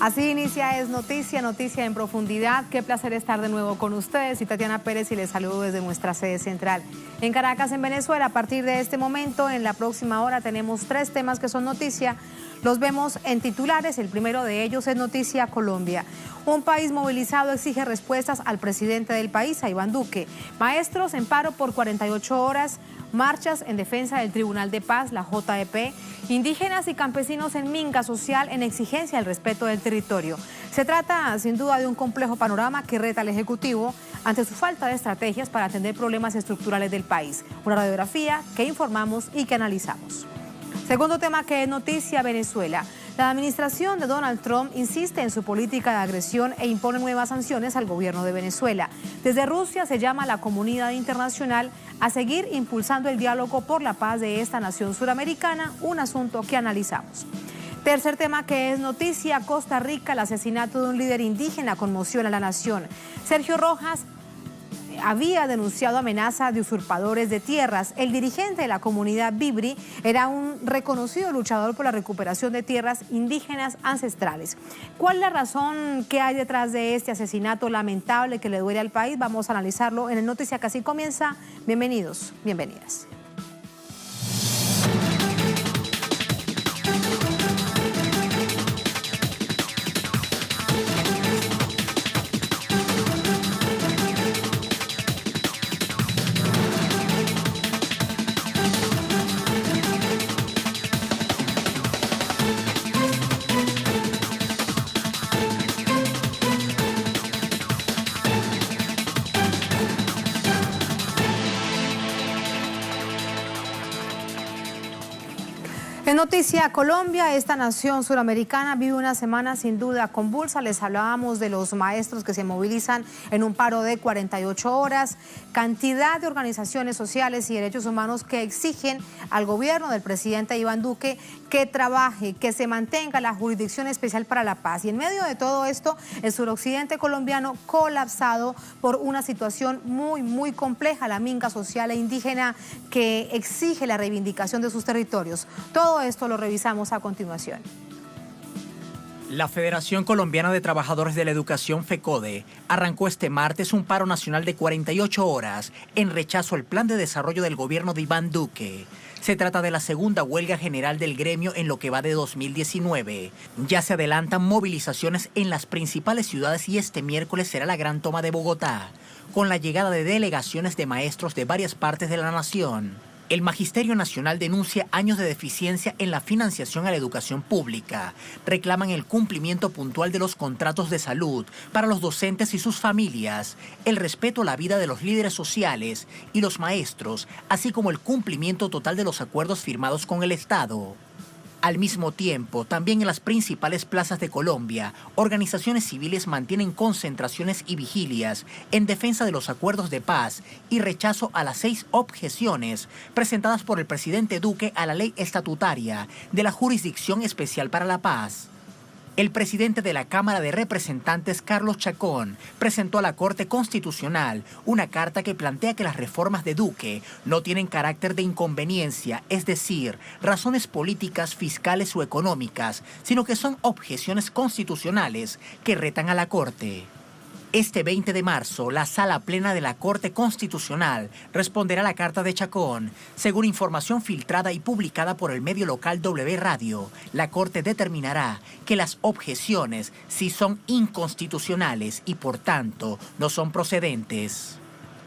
Así inicia Es Noticia, Noticia en Profundidad. Qué placer estar de nuevo con ustedes. Soy Tatiana Pérez y les saludo desde nuestra sede central. En Caracas, en Venezuela, a partir de este momento, en la próxima hora, tenemos 3 temas que son noticia. Los vemos en titulares. El primero de ellos es Noticia Colombia. Un país movilizado exige respuestas al presidente del país, a Iván Duque. Maestros en paro por 48 horas. Marchas en defensa del Tribunal de Paz, la JEP, indígenas y campesinos en minga social en exigencia del respeto del territorio. Se trata sin duda de un complejo panorama que reta al Ejecutivo ante su falta de estrategias para atender problemas estructurales del país. Una radiografía que informamos y que analizamos. Segundo tema que es noticia, Venezuela. La administración de Donald Trump insiste en su política de agresión e impone nuevas sanciones al gobierno de Venezuela. Desde Rusia se llama a la comunidad internacional a seguir impulsando el diálogo por la paz de esta nación suramericana, un asunto que analizamos. Tercer tema que es noticia, Costa Rica, el asesinato de un líder indígena conmociona a la nación. Sergio Rojas había denunciado amenaza de usurpadores de tierras. El dirigente de la comunidad Bibri era un reconocido luchador por la recuperación de tierras indígenas ancestrales. ¿Cuál es la razón que hay detrás de este asesinato lamentable que le duele al país? Vamos a analizarlo en el Noticia que así comienza. Bienvenidos, bienvenidas. En Noticia Colombia, esta nación suramericana vive una semana sin duda convulsa. Les hablábamos de los maestros que se movilizan en un paro de 48 horas, cantidad de organizaciones sociales y derechos humanos que exigen al gobierno del presidente Iván Duque que trabaje, que se mantenga la Jurisdicción Especial para la Paz. Y en medio de todo esto, el suroccidente colombiano colapsado por una situación muy compleja, la minga social e indígena que exige la reivindicación de sus territorios. Todo esto lo revisamos a continuación. La Federación Colombiana de Trabajadores de la Educación, FECODE, arrancó este martes un paro nacional de 48 horas en rechazo al plan de desarrollo del gobierno de Iván Duque. Se trata de la segunda huelga general del gremio en lo que va de 2019. Ya se adelantan movilizaciones en las principales ciudades y este miércoles será la gran toma de Bogotá, con la llegada de delegaciones de maestros de varias partes de la nación. El Magisterio Nacional denuncia años de deficiencia en la financiación a la educación pública. Reclaman el cumplimiento puntual de los contratos de salud para los docentes y sus familias, el respeto a la vida de los líderes sociales y los maestros, así como el cumplimiento total de los acuerdos firmados con el Estado. Al mismo tiempo, también en las principales plazas de Colombia, organizaciones civiles mantienen concentraciones y vigilias en defensa de los acuerdos de paz y rechazo a las 6 objeciones presentadas por el presidente Duque a la ley estatutaria de la Jurisdicción Especial para la Paz. El presidente de la Cámara de Representantes, Carlos Chacón, presentó a la Corte Constitucional una carta que plantea que las reformas de Duque no tienen carácter de inconveniencia, es decir, razones políticas, fiscales o económicas, sino que son objeciones constitucionales que retan a la Corte. Este 20 de marzo, la Sala Plena de la Corte Constitucional responderá a la carta de Chacón. Según información filtrada y publicada por el medio local W Radio, la Corte determinará que las objeciones sí son inconstitucionales y por tanto no son procedentes.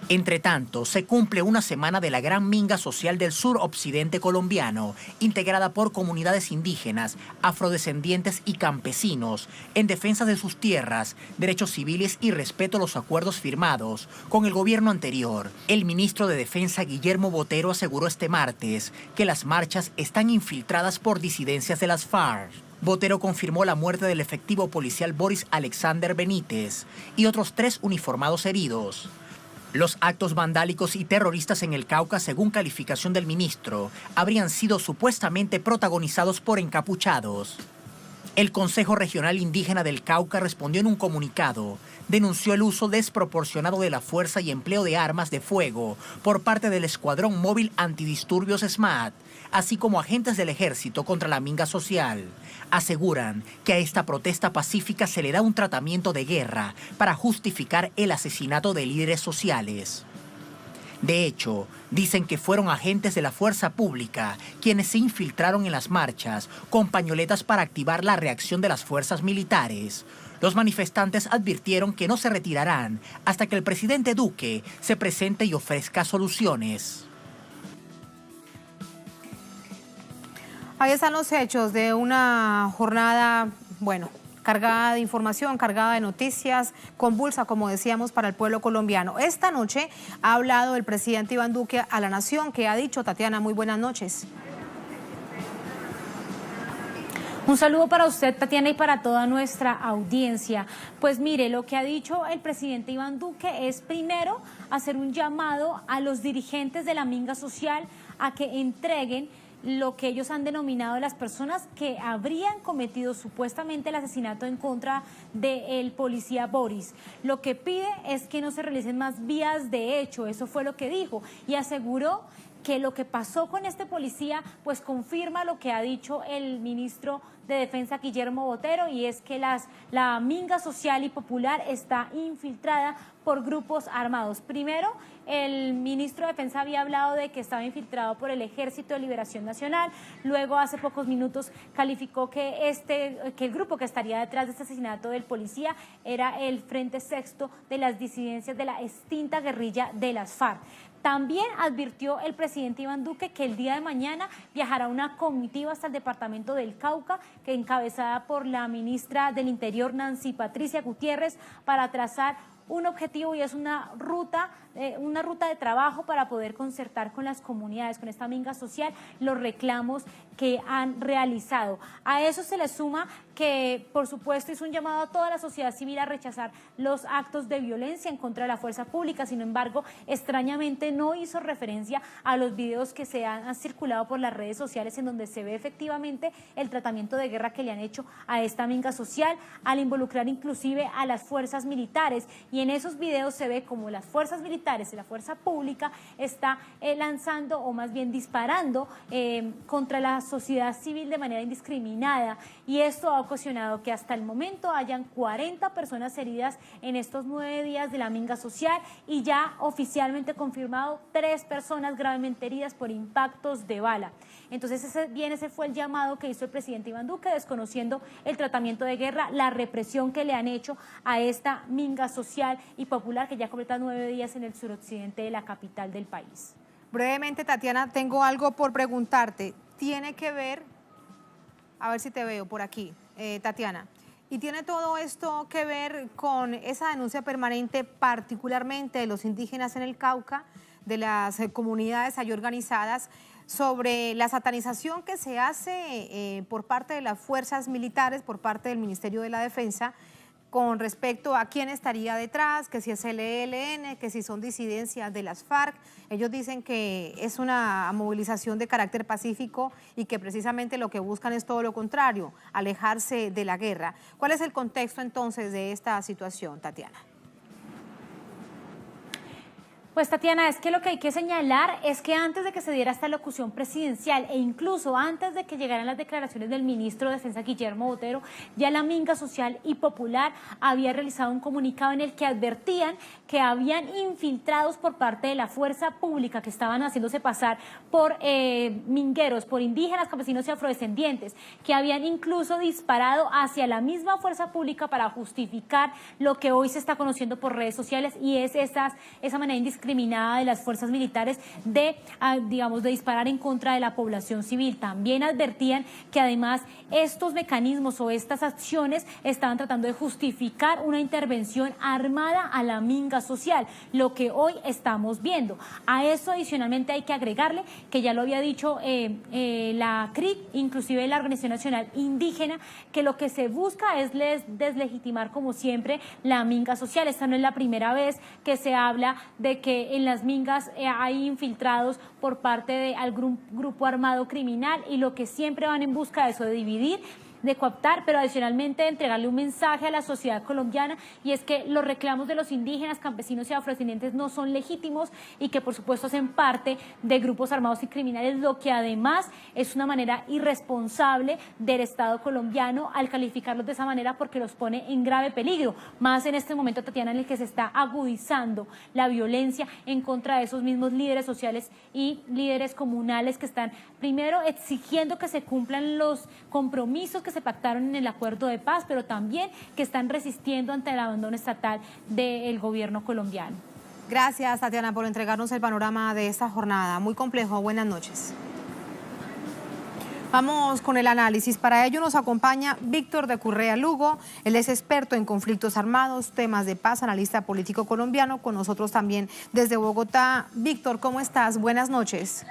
Entre tanto, se cumple una semana de la gran minga social del suroccidente colombiano, integrada por comunidades indígenas, afrodescendientes y campesinos, en defensa de sus tierras, derechos civiles y respeto a los acuerdos firmados con el gobierno anterior. El ministro de Defensa, Guillermo Botero, aseguró este martes que las marchas están infiltradas por disidencias de las FARC. Botero confirmó la muerte del efectivo policial Boris Alexander Benítez y otros 3 uniformados heridos. Los actos vandálicos y terroristas en el Cauca, según calificación del ministro, habrían sido supuestamente protagonizados por encapuchados. El Consejo Regional Indígena del Cauca respondió en un comunicado, denunció el uso desproporcionado de la fuerza y empleo de armas de fuego por parte del Escuadrón Móvil Antidisturbios SMAT, así como agentes del ejército contra la minga social. Aseguran que a esta protesta pacífica se le da un tratamiento de guerra para justificar el asesinato de líderes sociales. De hecho, dicen que fueron agentes de la fuerza pública quienes se infiltraron en las marchas con pañoletas para activar la reacción de las fuerzas militares. Los manifestantes advirtieron que no se retirarán hasta que el presidente Duque se presente y ofrezca soluciones. Ahí están los hechos de una jornada, cargada de información, cargada de noticias, convulsa, como decíamos, para el pueblo colombiano. Esta noche ha hablado el presidente Iván Duque a la nación. ¿Qué ha dicho? Tatiana, muy buenas noches. Un saludo para usted, Tatiana, y para toda nuestra audiencia. Pues mire, lo que ha dicho el presidente Iván Duque es primero hacer un llamado a los dirigentes de la minga social a que entreguen lo que ellos han denominado las personas que habrían cometido supuestamente el asesinato en contra del policía Boris. Lo que pide es que no se realicen más vías de hecho, eso fue lo que dijo, y aseguró que lo que pasó con este policía pues confirma lo que ha dicho el ministro de Defensa Guillermo Botero, y es que la minga social y popular está infiltrada por grupos armados. Primero, el ministro de Defensa había hablado de que estaba infiltrado por el Ejército de Liberación Nacional. Luego, hace pocos minutos, calificó que el grupo que estaría detrás de este asesinato del policía era el Frente Sexto de las disidencias de la extinta guerrilla de las FARC. También advirtió el presidente Iván Duque que el día de mañana viajará una comitiva hasta el departamento del Cauca, que encabezada por la ministra del Interior, Nancy Patricia Gutiérrez, para trazar un objetivo, y es una ruta de trabajo para poder concertar con las comunidades, con esta minga social, los reclamos que han realizado. A eso se le suma que, por supuesto, hizo un llamado a toda la sociedad civil a rechazar los actos de violencia en contra de la fuerza pública. Sin embargo, extrañamente no hizo referencia a los videos que se han circulado por las redes sociales, en donde se ve efectivamente el tratamiento de guerra que le han hecho a esta minga social, al involucrar inclusive a las fuerzas militares. Y en esos videos se ve como las fuerzas militares y la fuerza pública está lanzando, o más bien disparando, contra la sociedad civil de manera indiscriminada, y esto ha ocasionado que hasta el momento hayan 40 personas heridas en estos 9 días de la minga social, y ya oficialmente confirmado 3 personas gravemente heridas por impactos de bala. Entonces ese fue el llamado que hizo el presidente Iván Duque, desconociendo el tratamiento de guerra, la represión que le han hecho a esta minga social y popular que ya completa 9 días en el suroccidente de la capital del país. Brevemente, Tatiana, tengo algo por preguntarte. Tiene que ver, a ver si te veo por aquí, Tatiana, y tiene todo esto que ver con esa denuncia permanente, particularmente de los indígenas en el Cauca, de las comunidades allí organizadas, sobre la satanización que se hace por parte de las fuerzas militares, por parte del Ministerio de la Defensa, con respecto a quién estaría detrás, que si es el ELN, que si son disidencias de las FARC. Ellos dicen que es una movilización de carácter pacífico y que precisamente lo que buscan es todo lo contrario, alejarse de la guerra. ¿Cuál es el contexto entonces de esta situación, Tatiana? Pues, Tatiana, es que lo que hay que señalar es que antes de que se diera esta locución presidencial, e incluso antes de que llegaran las declaraciones del ministro de Defensa Guillermo Botero, ya la minga social y popular había realizado un comunicado en el que advertían que habían infiltrados por parte de la fuerza pública, que estaban haciéndose pasar por mingueros, por indígenas, campesinos y afrodescendientes, que habían incluso disparado hacia la misma fuerza pública para justificar lo que hoy se está conociendo por redes sociales, y es esa manera indiscriminada de las fuerzas militares de disparar en contra de la población civil. También advertían que además estos mecanismos o estas acciones estaban tratando de justificar una intervención armada a la minga social, lo que hoy estamos viendo. A eso adicionalmente hay que agregarle que ya lo había dicho la CRIC, inclusive la Organización Nacional Indígena, que lo que se busca es deslegitimar, como siempre, la minga social. Esta no es la primera vez que se habla de que en las mingas hay infiltrados por parte de algún grupo armado criminal, y lo que siempre van en busca de eso, de dividir, de cooptar, pero adicionalmente de entregarle un mensaje a la sociedad colombiana, y es que los reclamos de los indígenas, campesinos y afrodescendientes no son legítimos y que por supuesto hacen parte de grupos armados y criminales, lo que además es una manera irresponsable del Estado colombiano al calificarlos de esa manera, porque los pone en grave peligro, más en este momento, Tatiana, en el que se está agudizando la violencia en contra de esos mismos líderes sociales y líderes comunales que están primero exigiendo que se cumplan los compromisos que se pactaron en el acuerdo de paz, pero también que están resistiendo ante el abandono estatal del gobierno colombiano. Gracias, Tatiana, por entregarnos el panorama de esta jornada. Muy complejo. Buenas noches. Vamos con el análisis. Para ello nos acompaña Víctor de Currea Lugo. Él es experto en conflictos armados, temas de paz, analista político colombiano. Con nosotros también desde Bogotá. Víctor, ¿cómo estás? Buenas noches.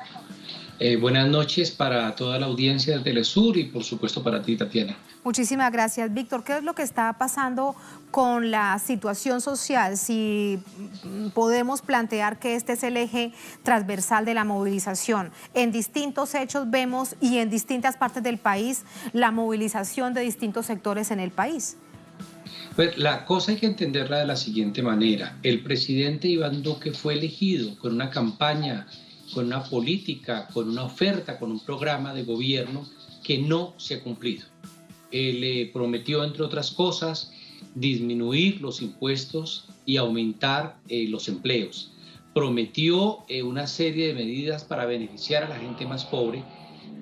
Buenas noches para toda la audiencia de Telesur y por supuesto para ti, Tatiana. Muchísimas gracias, Víctor. ¿Qué es lo que está pasando con la situación social? Si podemos plantear que este es el eje transversal de la movilización. En distintos hechos vemos y en distintas partes del país la movilización de distintos sectores en el país. Pues la cosa hay que entenderla de la siguiente manera. El presidente Iván Duque fue elegido con una campaña, con una política, con una oferta, con un programa de gobierno que no se ha cumplido. Él prometió, entre otras cosas, disminuir los impuestos y aumentar los empleos. Prometió una serie de medidas para beneficiar a la gente más pobre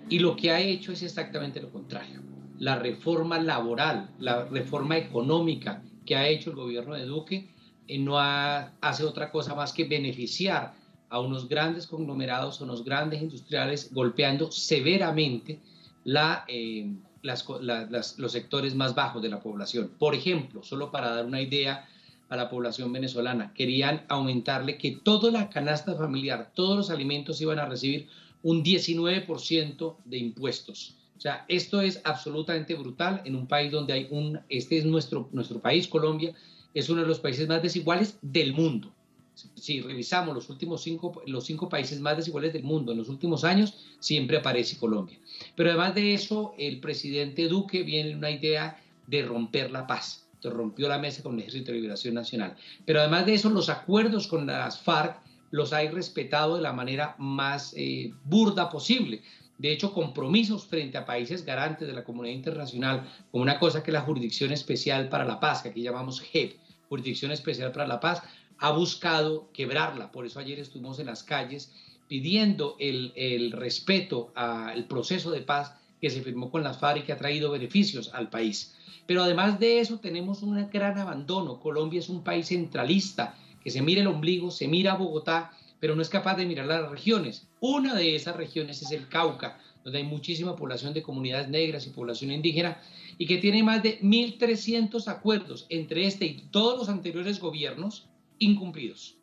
y lo que ha hecho es exactamente lo contrario. La reforma laboral, la reforma económica que ha hecho el gobierno de Duque no hace otra cosa más que beneficiar a unos grandes conglomerados, a unos grandes industriales, golpeando severamente los sectores más bajos de la población. Por ejemplo, solo para dar una idea a la población venezolana, querían aumentarle que toda la canasta familiar, todos los alimentos iban a recibir un 19% de impuestos. O sea, esto es absolutamente brutal en un país donde hay este es nuestro país, Colombia, es uno de los países más desiguales del mundo. Si revisamos los cinco países más desiguales del mundo en los últimos años, siempre aparece Colombia. Pero además de eso, el presidente Duque viene en una idea de romper la paz. Entonces rompió la mesa con el Ejército de Liberación Nacional. Pero además de eso, los acuerdos con las FARC los ha respetado de la manera más burda posible. De hecho, compromisos frente a países garantes de la comunidad internacional, como una cosa que es la Jurisdicción Especial para la Paz, que aquí llamamos JEP, Jurisdicción Especial para la Paz, ha buscado quebrarla. Por eso ayer estuvimos en las calles pidiendo el respeto al proceso de paz que se firmó con las FARC y que ha traído beneficios al país. Pero además de eso tenemos un gran abandono. Colombia es un país centralista que se mira el ombligo, se mira a Bogotá, pero no es capaz de mirar las regiones. Una de esas regiones es el Cauca, donde hay muchísima población de comunidades negras y población indígena, y que tiene más de 1.300 acuerdos entre este y todos los anteriores gobiernos incumplidos.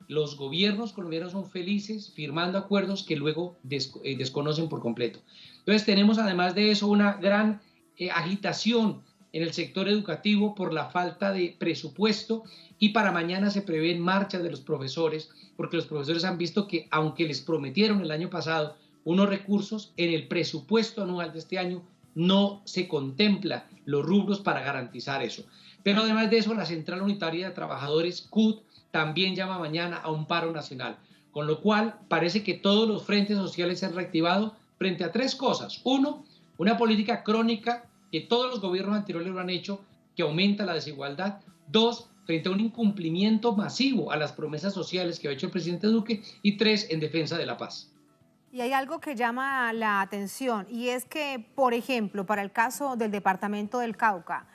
Los gobiernos colombianos son felices firmando acuerdos que luego desconocen por completo. Entonces tenemos además de eso una gran agitación en el sector educativo por la falta de presupuesto, y para mañana se prevén marchas de los profesores porque los profesores han visto que aunque les prometieron el año pasado unos recursos, en el presupuesto anual de este año no se contempla los rubros para garantizar eso. Pero además de eso, la Central Unitaria de Trabajadores, CUT, también llama mañana a un paro nacional, con lo cual parece que todos los frentes sociales se han reactivado frente a tres cosas. Uno, una política crónica que todos los gobiernos anteriores lo han hecho, que aumenta la desigualdad. Dos, frente a un incumplimiento masivo a las promesas sociales que ha hecho el presidente Duque. Y tres, en defensa de la paz. Y hay algo que llama la atención, y es que, por ejemplo, para el caso del departamento del Cauca,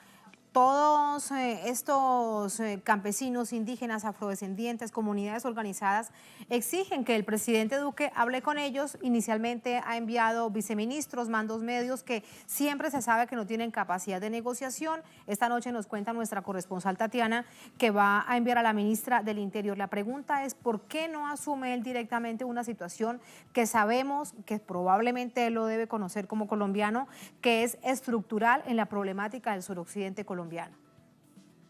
todos estos campesinos, indígenas, afrodescendientes, comunidades organizadas, exigen que el presidente Duque hable con ellos. Inicialmente ha enviado viceministros, mandos medios que siempre se sabe que no tienen capacidad de negociación. Esta noche nos cuenta nuestra corresponsal Tatiana que va a enviar a la ministra del Interior. La pregunta es, ¿por qué no asume él directamente una situación que sabemos que probablemente él lo debe conocer como colombiano, que es estructural en la problemática del suroccidente colombiano?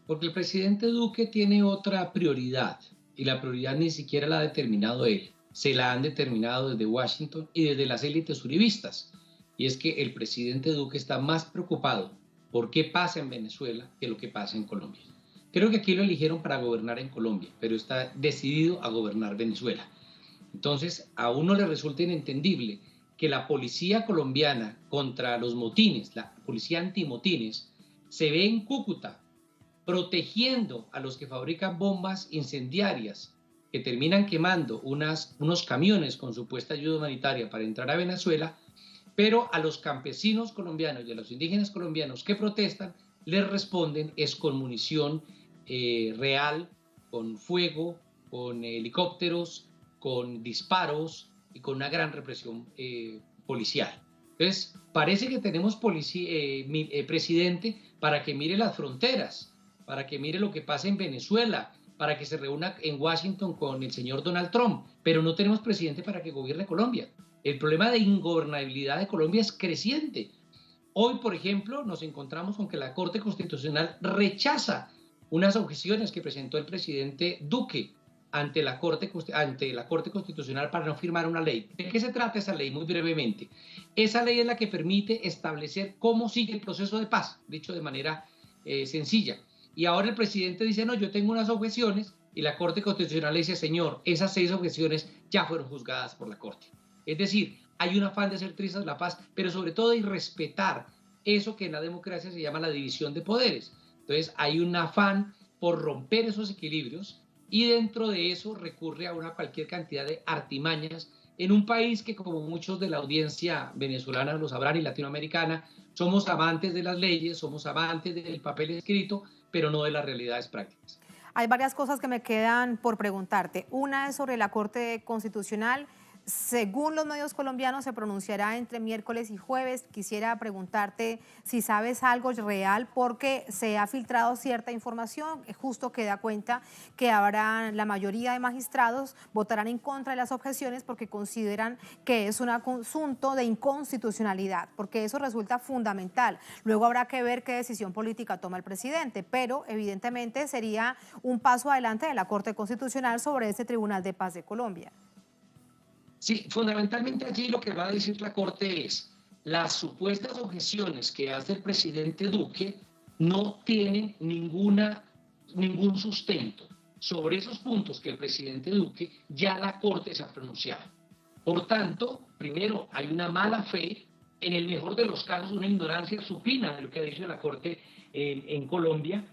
Porque el presidente Duque tiene otra prioridad, y la prioridad ni siquiera la ha determinado él, se la han determinado desde Washington y desde las élites uribistas. y es que el presidente Duque está más preocupado por qué pasa en Venezuela que lo que pasa en Colombia. Creo que aquí lo eligieron para gobernar en Colombia, pero está decidido a gobernar Venezuela. Entonces, a uno le resulta inentendible que la policía colombiana contra los motines, la policía antimotines, se ve en Cúcuta protegiendo a los que fabrican bombas incendiarias que terminan quemando unos camiones con supuesta ayuda humanitaria para entrar a Venezuela, pero a los campesinos colombianos y a los indígenas colombianos que protestan les responden es con munición real, con fuego, con helicópteros, con disparos y con una gran represión policial. Entonces, parece que tenemos presidente para que mire las fronteras, para que mire lo que pasa en Venezuela, para que se reúna en Washington con el señor Donald Trump, pero no tenemos presidente para que gobierne Colombia. El problema de ingobernabilidad de Colombia es creciente. Hoy, por ejemplo, nos encontramos con que la Corte Constitucional rechaza unas objeciones que presentó el presidente Duque ante la Corte Constitucional para no firmar una ley. ¿De qué se trata esa ley? Muy brevemente. Esa ley es la que permite establecer cómo sigue el proceso de paz, dicho de manera sencilla. Y ahora el presidente dice, no, yo tengo unas objeciones, y la Corte Constitucional le dice, señor, esas 6 objeciones ya fueron juzgadas por la Corte. Es decir, hay un afán de hacer trizas la paz, pero sobre todo de respetar eso que en la democracia se llama la división de poderes. Entonces hay un afán por romper esos equilibrios, y dentro de eso recurre a cualquier cantidad de artimañas en un país que, como muchos de la audiencia venezolana lo sabrán y latinoamericana, somos amantes de las leyes, somos amantes del papel escrito, pero no de las realidades prácticas. Hay varias cosas que me quedan por preguntarte. Una es sobre la Corte Constitucional. Según los medios colombianos, se pronunciará entre miércoles y jueves. Quisiera preguntarte si sabes algo real, porque se ha filtrado cierta información, justo que da cuenta que habrá la mayoría de magistrados votarán en contra de las objeciones porque consideran que es un asunto de inconstitucionalidad, porque eso resulta fundamental. Luego habrá que ver qué decisión política toma el presidente, pero evidentemente sería un paso adelante de la Corte Constitucional sobre este Tribunal de Paz de Colombia. Sí, fundamentalmente allí lo que va a decir la Corte es las supuestas objeciones que hace el presidente Duque no tienen ningún sustento. Sobre esos puntos que el presidente Duque, ya la Corte se ha pronunciado. Por tanto, primero, hay una mala fe, en el mejor de los casos una ignorancia supina de lo que ha dicho la Corte en Colombia,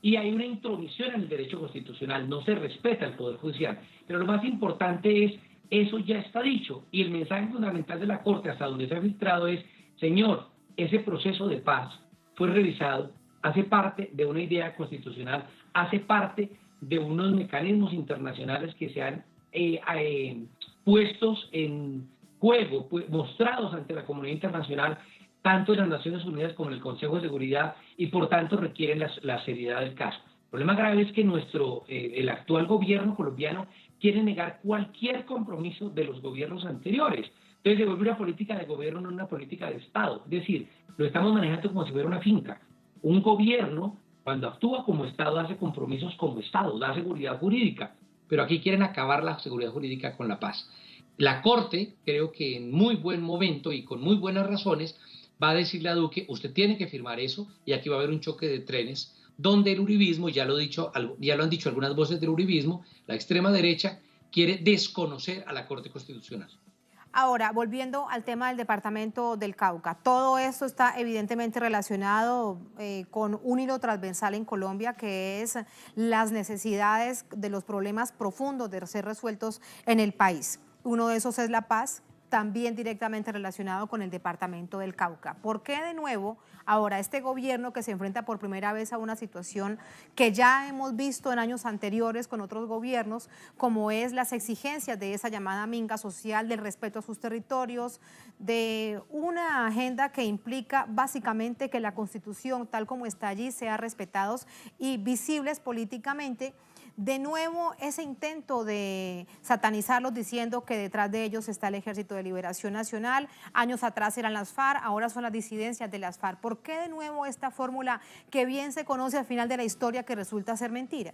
y hay una intromisión en el derecho constitucional, no se respeta el Poder Judicial. Pero lo más importante es, eso ya está dicho, y el mensaje fundamental de la Corte, hasta donde se ha filtrado, es, señor, ese proceso de paz fue revisado, hace parte de una idea constitucional, hace parte de unos mecanismos internacionales que se han puestos en juego, mostrados ante la comunidad internacional, tanto en las Naciones Unidas como en el Consejo de Seguridad, y por tanto requieren la seriedad del caso. El problema grave es que el actual gobierno colombiano quiere negar cualquier compromiso de los gobiernos anteriores. Entonces se vuelve una política de gobierno, no una política de Estado. Es decir, lo estamos manejando como si fuera una finca. Un gobierno, cuando actúa como Estado, hace compromisos como Estado, da seguridad jurídica. Pero aquí quieren acabar la seguridad jurídica con la paz. La Corte, creo que en muy buen momento y con muy buenas razones, va a decirle a Duque, usted tiene que firmar eso, y aquí va a haber un choque de trenes, donde el uribismo, ya lo han dicho algunas voces del uribismo, la extrema derecha quiere desconocer a la Corte Constitucional. Ahora, volviendo al tema del departamento del Cauca, todo esto está evidentemente relacionado con un hilo transversal en Colombia, que es las necesidades de los problemas profundos de ser resueltos en el país. Uno de esos es la paz, también directamente relacionado con el departamento del Cauca. ¿Por qué de nuevo ahora este gobierno, que se enfrenta por primera vez a una situación que ya hemos visto en años anteriores con otros gobiernos, como es las exigencias de esa llamada minga social, del respeto a sus territorios, de una agenda que implica básicamente que la Constitución, tal como está allí, sea respetados y visibles políticamente? De nuevo, ese intento de satanizarlos diciendo que detrás de ellos está el Ejército de Liberación Nacional, años atrás eran las FARC, ahora son las disidencias de las FARC. ¿Por qué de nuevo esta fórmula que bien se conoce al final de la historia que resulta ser mentira?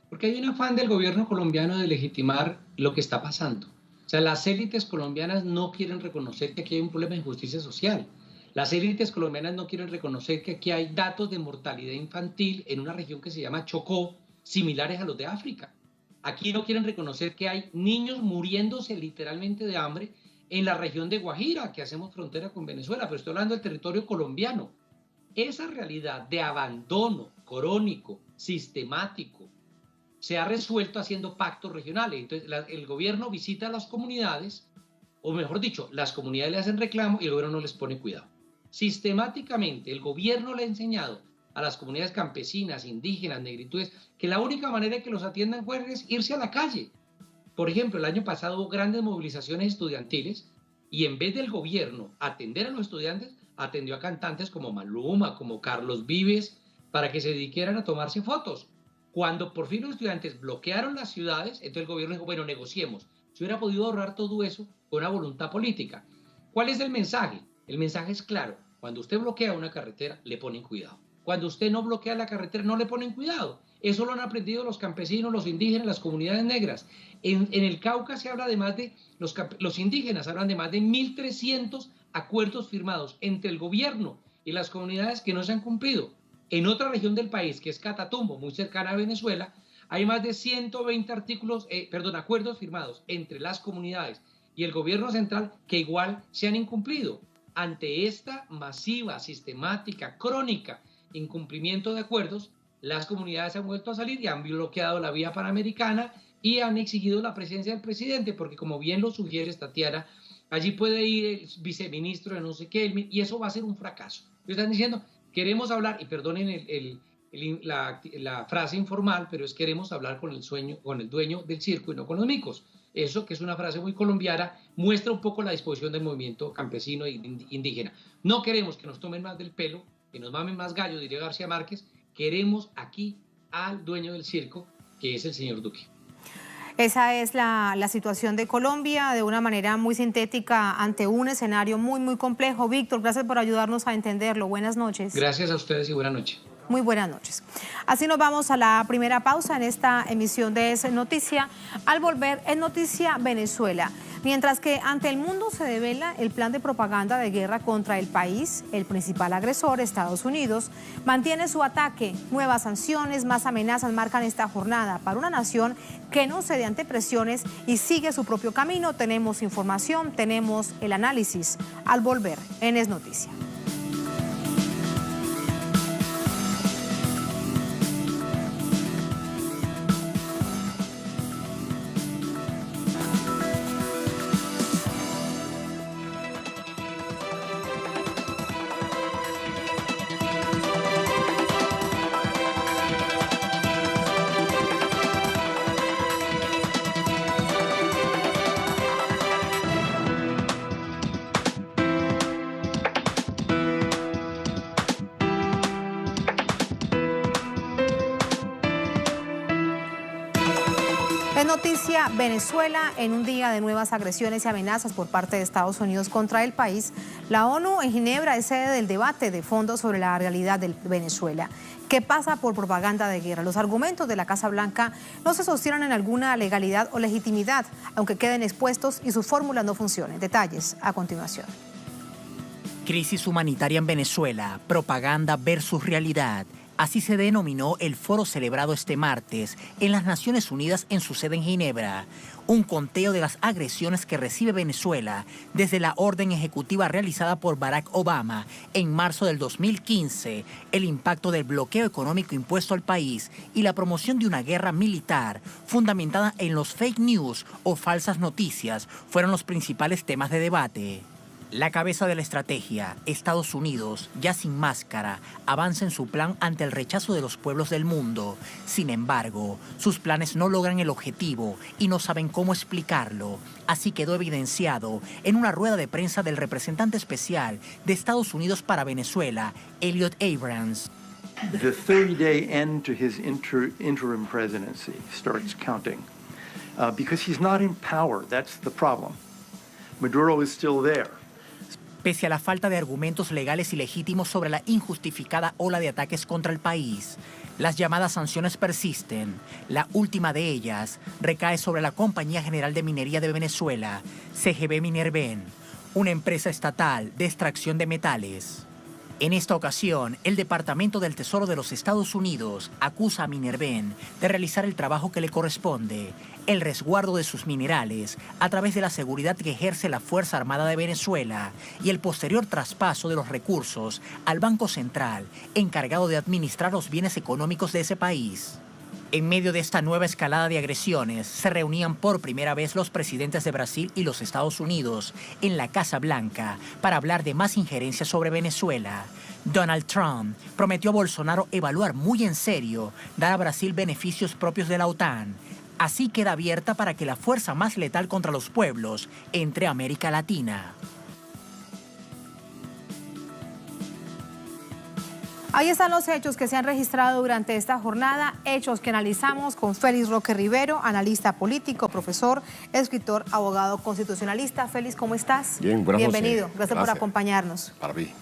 Porque hay un afán del gobierno colombiano de legitimar lo que está pasando. sea, las élites colombianas no quieren reconocer que aquí hay un problema de injusticia social. Las élites colombianas no quieren reconocer que aquí hay datos de mortalidad infantil en una región que se llama Chocó, similares a los de África. Aquí no quieren reconocer que hay niños muriéndose literalmente de hambre en la región de Guajira, que hacemos frontera con Venezuela, pero estoy hablando del territorio colombiano. Esa realidad de abandono crónico, sistemático, se ha resuelto haciendo pactos regionales. Entonces, el gobierno visita a las comunidades, o mejor dicho, las comunidades le hacen reclamo y el gobierno no les pone cuidado. Sistemáticamente, el gobierno le ha enseñado a las comunidades campesinas, indígenas, negritudes, que la única manera de que los atiendan es irse a la calle. Por ejemplo, el año pasado hubo grandes movilizaciones estudiantiles y en vez del gobierno atender a los estudiantes, atendió a cantantes como Maluma, como Carlos Vives, para que se dedicaran a tomarse fotos. Cuando por fin los estudiantes bloquearon las ciudades, entonces el gobierno dijo, bueno, negociemos. Se hubiera podido ahorrar todo eso con una voluntad política. ¿Cuál es el mensaje? El mensaje es claro. Cuando usted bloquea una carretera, le ponen cuidado. Cuando usted no bloquea la carretera, no le ponen cuidado. Eso lo han aprendido los campesinos, los indígenas, las comunidades negras. En el Cauca se habla de más de, los indígenas hablan de más de 1.300 acuerdos firmados entre el gobierno y las comunidades que no se han cumplido. En otra región del país, que es Catatumbo, muy cercana a Venezuela, hay más de 120 acuerdos firmados entre las comunidades y el gobierno central que igual se han incumplido. Ante esta masiva, sistemática, crónica incumplimiento de acuerdos, las comunidades han vuelto a salir y han bloqueado la vía panamericana y han exigido la presencia del presidente, porque como bien lo sugiere Tatiana, allí puede ir el viceministro de no sé qué, y eso va a ser un fracaso. Están diciendo, queremos hablar, y perdonen la frase informal, pero es queremos hablar con el dueño del circo y no con los micos. Eso, que es una frase muy colombiana, muestra un poco la disposición del movimiento campesino e indígena. No queremos que nos tomen más del pelo, que nos mamen más gallo, diría García Márquez. Queremos aquí al dueño del circo, que es el señor Duque. Esa es la situación de Colombia, de una manera muy sintética, ante un escenario muy, muy complejo. Víctor, gracias por ayudarnos a entenderlo. Buenas noches. Gracias a ustedes y buenas noches. Muy buenas noches. Así nos vamos a la primera pausa en esta emisión de Es Noticia. Al volver, Es Noticia Venezuela. Mientras que ante el mundo se devela el plan de propaganda de guerra contra el país, el principal agresor, Estados Unidos, mantiene su ataque. Nuevas sanciones, más amenazas marcan esta jornada para una nación que no cede ante presiones y sigue su propio camino. Tenemos información, tenemos el análisis al volver en Es Noticia. Es noticia Venezuela en un día de nuevas agresiones y amenazas por parte de Estados Unidos contra el país. La ONU en Ginebra es sede del debate de fondo sobre la realidad de Venezuela. ¿Qué pasa por propaganda de guerra? Los argumentos de la Casa Blanca no se sostienen en alguna legalidad o legitimidad, aunque queden expuestos y sus fórmulas no funcionen. Detalles a continuación. Crisis humanitaria en Venezuela, propaganda versus realidad. Así se denominó el foro celebrado este martes en las Naciones Unidas en su sede en Ginebra. Un conteo de las agresiones que recibe Venezuela desde la orden ejecutiva realizada por Barack Obama en marzo del 2015, el impacto del bloqueo económico impuesto al país y la promoción de una guerra militar fundamentada en los fake news o falsas noticias fueron los principales temas de debate. La cabeza de la estrategia, Estados Unidos, ya sin máscara, avanza en su plan ante el rechazo de los pueblos del mundo. Sin embargo, sus planes no logran el objetivo y no saben cómo explicarlo. Así quedó evidenciado en una rueda de prensa del representante especial de Estados Unidos para Venezuela, Elliot Abrams. The 30-day end to his interim presidency starts counting because he's not in power. That's the problem. Maduro is still there. Pese a la falta de argumentos legales y legítimos sobre la injustificada ola de ataques contra el país, las llamadas sanciones persisten. La última de ellas recae sobre la Compañía General de Minería de Venezuela, CGB Minerven, una empresa estatal de extracción de metales. En esta ocasión, el Departamento del Tesoro de los Estados Unidos acusa a Minerven de realizar el trabajo que le corresponde, el resguardo de sus minerales, a través de la seguridad que ejerce la Fuerza Armada de Venezuela y el posterior traspaso de los recursos al Banco Central, encargado de administrar los bienes económicos de ese país. En medio de esta nueva escalada de agresiones, se reunían por primera vez los presidentes de Brasil y los Estados Unidos en la Casa Blanca para hablar de más injerencia sobre Venezuela. Donald Trump prometió a Bolsonaro evaluar muy en serio dar a Brasil beneficios propios de la OTAN. Así queda abierta para que la fuerza más letal contra los pueblos entre a América Latina. Ahí están los hechos que se han registrado durante esta jornada, hechos que analizamos con Félix Roque Rivero, analista político, profesor, escritor, abogado constitucionalista. Félix, ¿cómo estás? Bien, buenas noches. Bienvenido, gracias por acompañarnos. Para mí.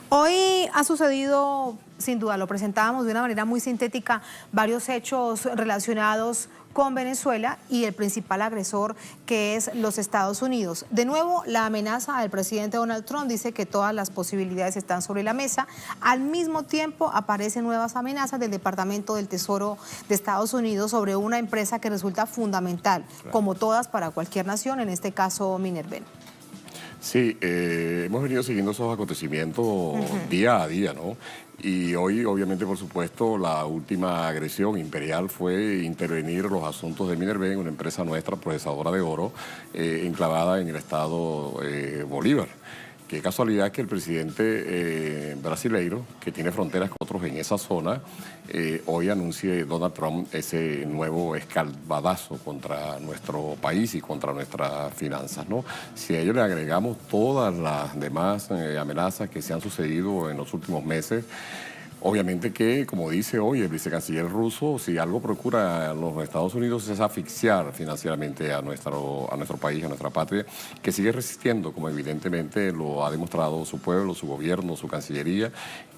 Hoy ha sucedido, sin duda, lo presentábamos de una manera muy sintética, varios hechos relacionados con Venezuela y el principal agresor, que es los Estados Unidos. De nuevo, la amenaza del presidente Donald Trump dice que todas las posibilidades están sobre la mesa. Al mismo tiempo, aparecen nuevas amenazas del Departamento del Tesoro de Estados Unidos sobre una empresa que resulta fundamental, como todas para cualquier nación, en este caso Minerven. Sí, hemos venido siguiendo esos acontecimientos día a día, ¿no? Y hoy, obviamente, por supuesto, la última agresión imperial fue intervenir los asuntos de Minerven, una empresa nuestra procesadora de oro, enclavada en el estado Bolívar. Qué casualidad que el presidente brasileiro, que tiene fronteras con otros en esa zona, hoy anuncie Donald Trump ese nuevo escalbadazo contra nuestro país y contra nuestras finanzas, ¿no? Si a ello le agregamos todas las demás amenazas que se han sucedido en los últimos meses, obviamente que, como dice hoy el vicecanciller ruso, si algo procura los Estados Unidos es asfixiar financieramente a nuestro país, a nuestra patria, que sigue resistiendo, como evidentemente lo ha demostrado su pueblo, su gobierno, su cancillería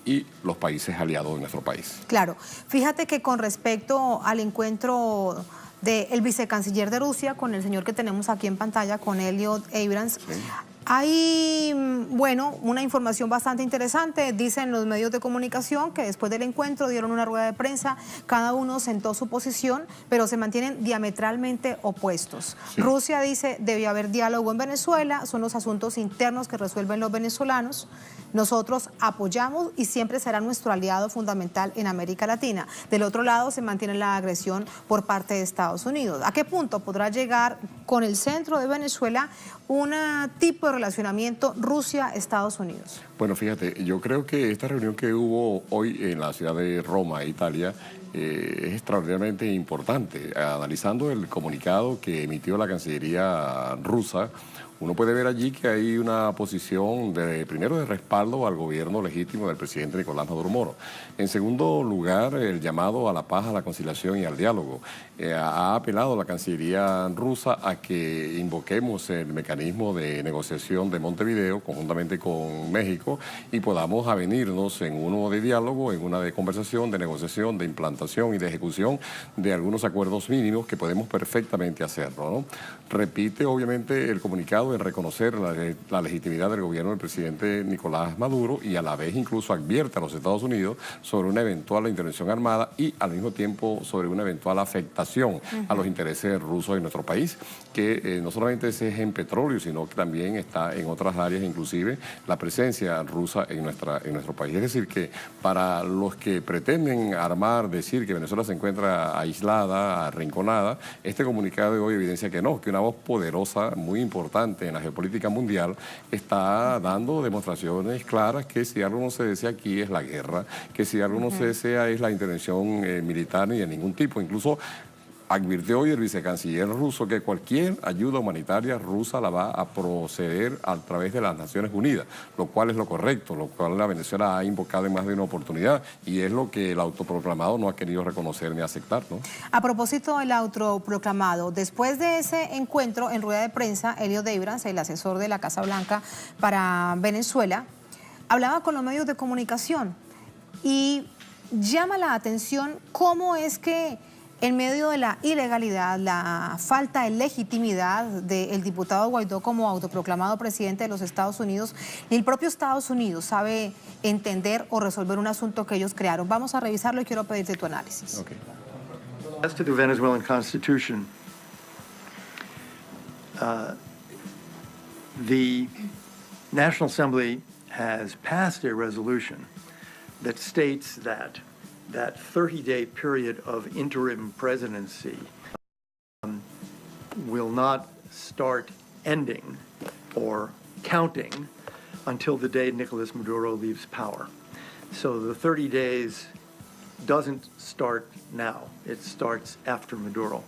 y los países aliados de nuestro país. Claro. Fíjate que con respecto al encuentro del vicecanciller de Rusia con el señor que tenemos aquí en pantalla, con Elliot Abrams, sí. Hay, bueno, una información bastante interesante. Dicen los medios de comunicación que después del encuentro dieron una rueda de prensa, cada uno sentó su posición, pero se mantienen diametralmente opuestos. Sí. Rusia dice debe haber diálogo en Venezuela, son los asuntos internos que resuelven los venezolanos. Nosotros apoyamos y siempre será nuestro aliado fundamental en América Latina. Del otro lado se mantiene la agresión por parte de Estados Unidos. ¿A qué punto podrá llegar con el centro de Venezuela un tipo de relacionamiento Rusia-Estados Unidos? Bueno, fíjate, yo creo que esta reunión que hubo hoy en la ciudad de Roma, Italia, es extraordinariamente importante. Analizando el comunicado que emitió la Cancillería rusa, uno puede ver allí que hay una posición primero de respaldo al gobierno legítimo del presidente Nicolás Maduro Moro. En segundo lugar, el llamado a la paz, a la conciliación y al diálogo. Ha apelado la Cancillería rusa a que invoquemos el mecanismo de negociación de Montevideo conjuntamente con México y podamos avenirnos en uno de diálogo, en una de conversación, de negociación, de implantación y de ejecución de algunos acuerdos mínimos que podemos perfectamente hacerlo, ¿no? Repite, obviamente, el comunicado en reconocer la legitimidad del gobierno del presidente Nicolás Maduro y a la vez incluso advierte a los Estados Unidos sobre una eventual intervención armada y al mismo tiempo sobre una eventual afectación a los intereses rusos en nuestro país, que no solamente es en petróleo, sino que también está en otras áreas, inclusive la presencia rusa en nuestro país. Es decir, que para los que pretenden armar, decir que Venezuela se encuentra aislada, arrinconada, este comunicado de hoy evidencia que no, que una voz poderosa, muy importante en la geopolítica mundial, está dando demostraciones claras que si algo no se desea aquí es la guerra, que si algo no se desea es la intervención militar ni de ningún tipo. Incluso Advirtió hoy el vicecanciller ruso que cualquier ayuda humanitaria rusa la va a proceder a través de las Naciones Unidas, lo cual es lo correcto, lo cual la Venezuela ha invocado en más de una oportunidad y es lo que el autoproclamado no ha querido reconocer ni aceptar, ¿no? A propósito del autoproclamado, después de ese encuentro en rueda de prensa, Eliot Abrams, el asesor de la Casa Blanca para Venezuela, hablaba con los medios de comunicación y llama la atención cómo es que en medio de la ilegalidad, la falta de legitimidad del diputado Guaidó como autoproclamado presidente de los Estados Unidos, ni el propio Estados Unidos sabe entender o resolver un asunto que ellos crearon. Vamos a revisarlo y quiero pedirte tu análisis. Okay. As to the Venezuelan Constitution, the National Assembly has passed a resolution that states that 30-day period of interim presidency will not start ending or counting until the day Nicolas Maduro leaves power. So the 30 days doesn't start now. It starts after Maduro.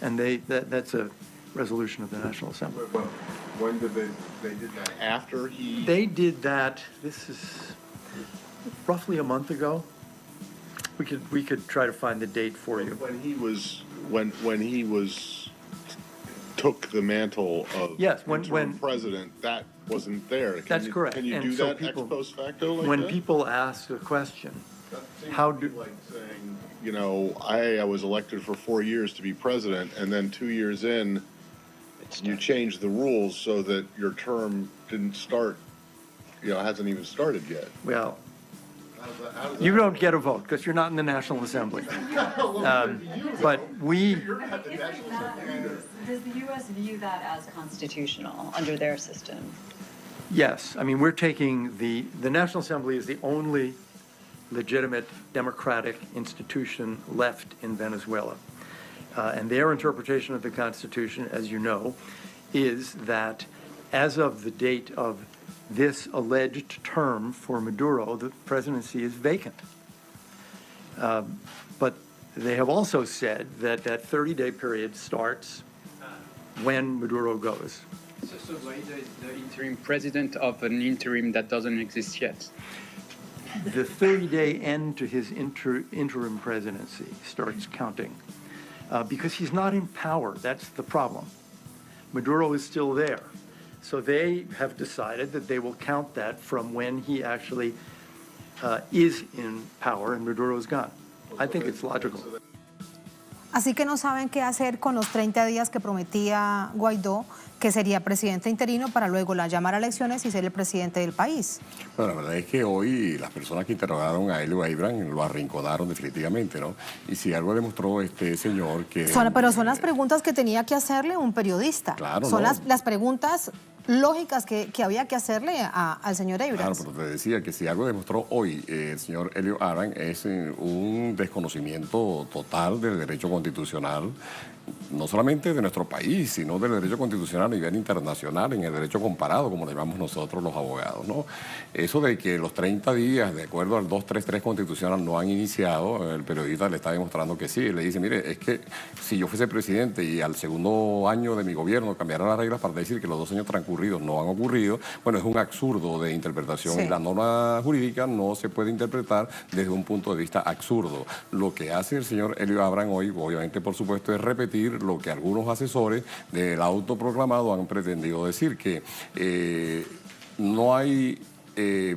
And that's a resolution of the National Assembly. When did they did that? After he... They did that, this is roughly a month ago. We could try to find the date for you. When he was took the mantle of interim president, that wasn't there. That's correct. Can you And do so that people, ex post facto like when that? people ask a question, That seems how to be do like saying, you know, I was elected for 4 years to be president, and then 2 years in, you changed the rules so that your term didn't start, you know, hasn't even started yet. well, How does you that don't work? get a vote because you're not in the National Assembly. But we, You're not the National Assembly either. Does the U.S. view that as constitutional under their system? yes, I mean, we're taking the National Assembly is the only legitimate democratic institution left in Venezuela. And their interpretation of the Constitution, as you know, is that as of the date of this alleged term for Maduro, the presidency is vacant. But they have also said that that 30-day period starts when Maduro goes. So Guaido is the interim president of an interim that doesn't exist yet. The 30-day end to his interim presidency starts counting because he's not in power. That's the problem. Maduro is still there. So they have decided that they will count that from when he actually is in power and Maduro is gone. I think it's logical. Así que no saben qué hacer con los 30 días que prometía Guaidó, que sería presidente interino para luego llamar a elecciones y ser el presidente del país. Bueno, la verdad es que hoy las personas que interrogaron a Eliot Abrams lo arrinconaron definitivamente, ¿no? Y si algo demostró este señor que... Pero son las preguntas que tenía que hacerle un periodista. Claro, son no. las preguntas lógicas que había que hacerle al señor Abrams. Claro, pero te decía que si algo demostró hoy el señor Eliot Abrams es un desconocimiento total del derecho constitucional, no solamente de nuestro país, sino del derecho constitucional a nivel internacional, en el derecho comparado, como le llamamos nosotros los abogados, ¿no? Eso de que los 30 días, de acuerdo al 233 constitucional, no han iniciado, el periodista le está demostrando que sí. Le dice, mire, es que si yo fuese presidente y al segundo año de mi gobierno cambiara las reglas para decir que los 2 años transcurridos no han ocurrido, bueno, es un absurdo de interpretación. Sí. Y la norma jurídica no se puede interpretar desde un punto de vista absurdo. Lo que hace el señor Eliot Abrams hoy, obviamente, por supuesto, es repetir lo que algunos asesores del autoproclamado han pretendido decir, que no hay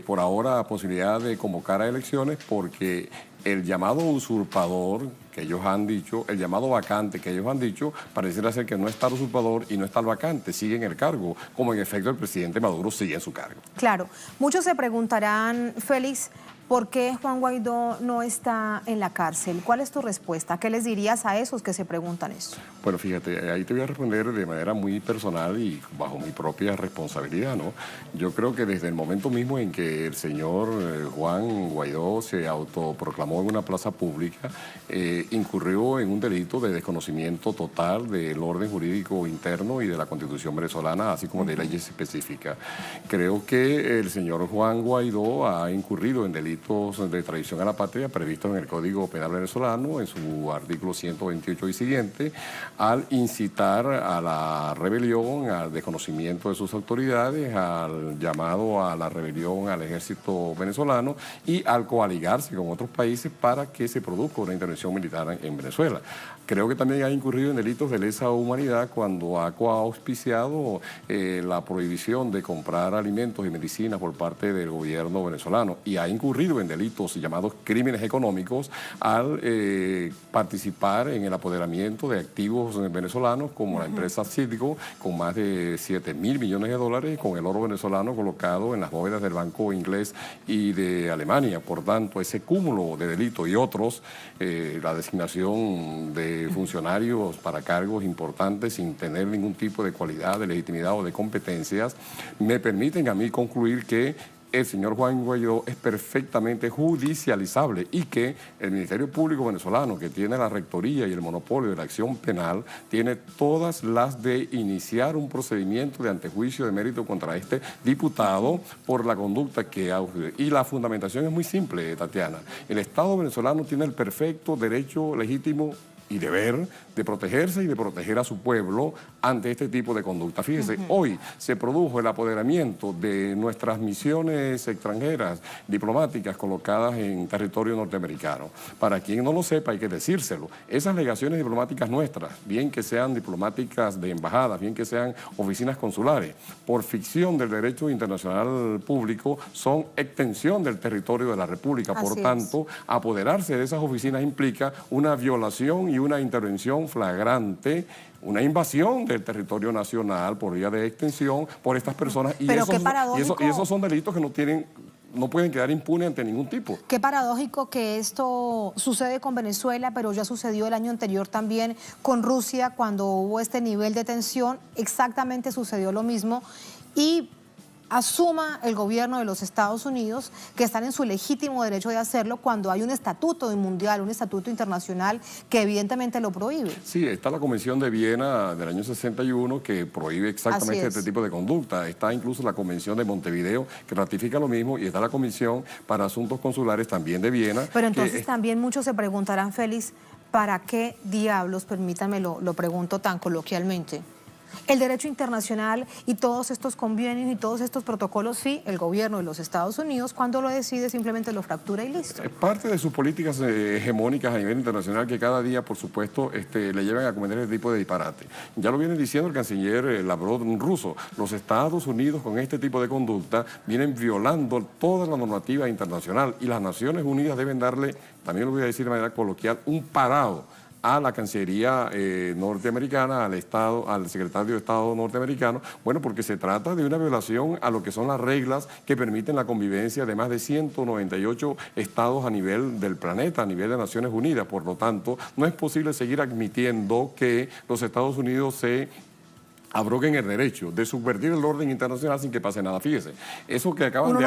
por ahora posibilidad de convocar a elecciones porque el llamado usurpador que ellos han dicho, el llamado vacante que ellos han dicho, pareciera ser que no está el usurpador y no está el vacante, sigue en el cargo, como en efecto el presidente Maduro sigue en su cargo. Claro, muchos se preguntarán, Félix, ¿por qué Juan Guaidó no está en la cárcel? ¿Cuál es tu respuesta? ¿Qué les dirías a esos que se preguntan eso? Bueno, fíjate, ahí te voy a responder de manera muy personal y bajo mi propia responsabilidad, ¿no? Yo creo que desde el momento mismo en que el señor Juan Guaidó se autoproclamó en una plaza pública, incurrió en un delito de desconocimiento total del orden jurídico interno y de la Constitución venezolana, así como de leyes específicas. Creo que el señor Juan Guaidó ha incurrido en delitos delitos de traición a la patria previstos en el Código Penal venezolano, en su artículo 128 y siguiente, al incitar a la rebelión, al desconocimiento de sus autoridades, al llamado a la rebelión al ejército venezolano y al coaligarse con otros países para que se produzca una intervención militar en Venezuela. Creo que también ha incurrido en delitos de lesa humanidad cuando ha coauspiciado la prohibición de comprar alimentos y medicinas por parte del gobierno venezolano y ha incurrido en delitos llamados crímenes económicos al participar en el apoderamiento de activos venezolanos como la empresa Citgo con más de 7.000 millones de dólares con el oro venezolano colocado en las bóvedas del Banco Inglés y de Alemania. Por tanto, ese cúmulo de delitos y otros, la designación de funcionarios para cargos importantes sin tener ningún tipo de cualidad, de legitimidad o de competencias, me permiten a mí concluir que el señor Juan Guaidó es perfectamente judicializable y que el Ministerio Público venezolano, que tiene la rectoría y el monopolio de la acción penal, tiene todas las de iniciar un procedimiento de antejuicio de mérito contra este diputado por la conducta que ha ocurrido. Y la fundamentación es muy simple, Tatiana. El Estado venezolano tiene el perfecto derecho legítimo y deber de protegerse y de proteger a su pueblo ante este tipo de conducta. Fíjese, hoy se produjo el apoderamiento de nuestras misiones extranjeras diplomáticas colocadas en territorio norteamericano. Para quien no lo sepa, hay que decírselo. Esas legaciones diplomáticas nuestras, bien que sean diplomáticas de embajadas, bien que sean oficinas consulares, por ficción del derecho internacional público, son extensión del territorio de la República. Por tanto, apoderarse de esas oficinas implica una violación y una intervención flagrante, una invasión del territorio nacional por vía de extensión por estas personas. Y esos son delitos que no pueden quedar impunes ante ningún tipo. Qué paradójico que esto sucede con Venezuela, pero ya sucedió el año anterior también con Rusia, cuando hubo este nivel de tensión, exactamente sucedió lo mismo. Y asuma el gobierno de los Estados Unidos que están en su legítimo derecho de hacerlo cuando hay un estatuto mundial, un estatuto internacional que evidentemente lo prohíbe. Sí, está la Convención de Viena del año 61 que prohíbe exactamente este tipo de conducta. Está incluso la Convención de Montevideo que ratifica lo mismo y está la Comisión para Asuntos Consulares también de Viena. Pero entonces también muchos se preguntarán, Félix, ¿para qué diablos, permítanme lo pregunto tan coloquialmente, el derecho internacional y todos estos convenios y todos estos protocolos, sí, el gobierno de los Estados Unidos, cuando lo decide, simplemente lo fractura y listo? Es parte de sus políticas hegemónicas a nivel internacional que cada día, por supuesto, le llevan a cometer este tipo de disparate. Ya lo viene diciendo el canciller Lavrov ruso. Los Estados Unidos con este tipo de conducta vienen violando toda la normativa internacional y las Naciones Unidas deben darle, también lo voy a decir de manera coloquial, un parado a la Cancillería norteamericana, al secretario de Estado norteamericano, bueno, porque se trata de una violación a lo que son las reglas que permiten la convivencia de más de 198 estados a nivel del planeta, a nivel de Naciones Unidas. Por lo tanto, no es posible seguir admitiendo que los Estados Unidos se abroguen el derecho de subvertir el orden internacional sin que pase nada. Fíjese, eso que acaban uno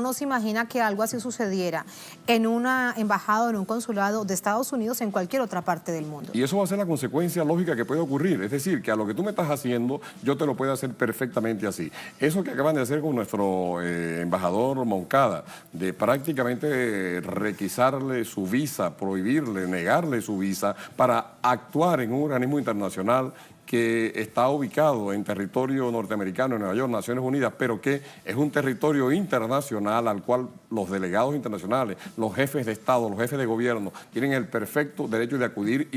no se imagina que algo así sucediera en una embajada o en un consulado de Estados Unidos en cualquier otra parte del mundo. Y eso va a ser la consecuencia lógica que puede ocurrir. Es decir, que a lo que tú me estás haciendo, yo te lo puedo hacer perfectamente así. Eso que acaban de hacer con nuestro embajador Moncada, de prácticamente requisarle su visa, prohibirle, negarle su visa para actuar en un organismo internacional que está ubicado en territorio norteamericano, en Nueva York, Naciones Unidas, pero que es un territorio internacional al cual los delegados internacionales, los jefes de Estado, los jefes de gobierno, tienen el perfecto derecho de acudir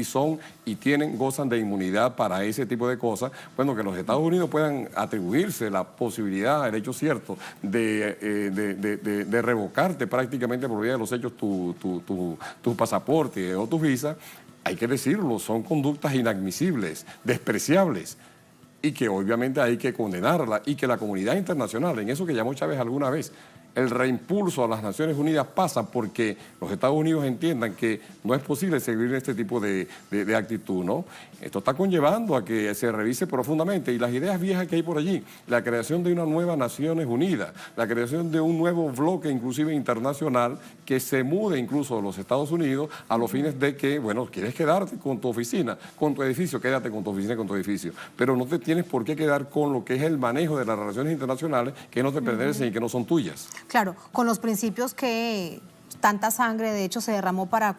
gozan de inmunidad para ese tipo de cosas. Bueno, que los Estados Unidos puedan atribuirse la posibilidad, el hecho cierto, de revocarte prácticamente por vía de los hechos tu pasaporte o tu visa. Hay que decirlo, son conductas inadmisibles, despreciables, y que obviamente hay que condenarla, y que la comunidad internacional, en eso que llamó Chávez alguna vez, el reimpulso a las Naciones Unidas pasa porque los Estados Unidos entiendan que no es posible seguir este tipo de actitud, ¿no? Esto está conllevando a que se revise profundamente y las ideas viejas que hay por allí, la creación de una nueva Naciones Unidas, la creación de un nuevo bloque inclusive internacional que se mude incluso a los Estados Unidos a los fines de que, bueno, quieres quedarte con tu oficina, con tu edificio, quédate con tu oficina y con tu edificio, pero no te tienes por qué quedar con lo que es el manejo de las relaciones internacionales que no te pertenecen y que no son tuyas. Claro, con los principios que tanta sangre de hecho se derramó para